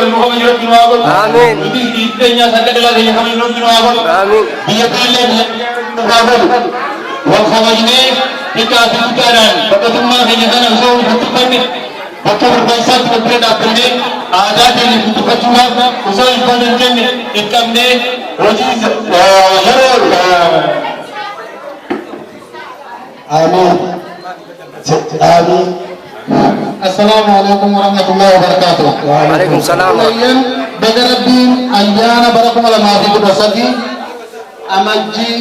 luka majirot kinuwagol. Amin. Iti itenya sakadala daya kami nuk kinuwagol. Amin. Dia pala dia kinuwagol. Wal khamajne ika utaran. Pagkatumma kanya kana usaw hutupan ni. Bakka berbaisat berbeda bende. Ada ini hutupan cuma usaw ibadan kami. Ikamne roji haror. Amin. Amin. Assalamualaikum warahmatullahi wabarakatuh. Waalaikumsalam. Kalian Bagaraddin Ayana barakum ala maafi kudasati amajji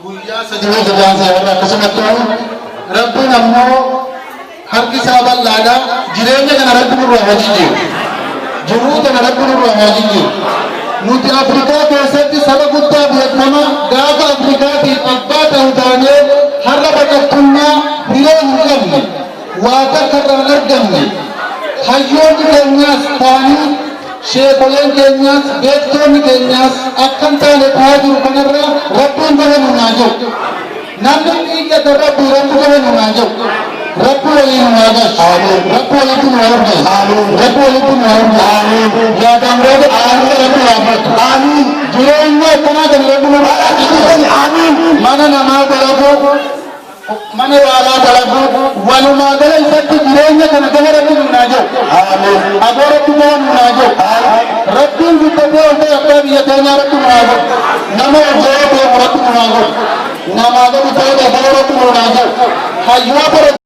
guyya sajina jalan saya kasamato Rabbi nammo harki sabal lada jirenya kana Rabbi ruhajiji juru kana Rabbi ruhajiji nuti Afrika kesati sabagutta Vietnam daga Afrika di abbata udane harra bakatunna hilo hukamni wata karargamni hayyon kenyas tani shekolen kenyas betoni kenyas akan tane tajur kanarra rabbun bahan najo namni iya rabbi rabbu bahan najo rabbu wali najo rabbu wali tu najo rabbu wali tu najo ya damre rabbu amin jurenna kana dan rabbu amin mana nama balago mana wala balago walu magala isatti jurenna kana rabbu najo amin agora tu najo Rabbin bitabe onde akab yatanya rabbu najo namo jaya rabbu najo namaga bitabe rabbu najo hayya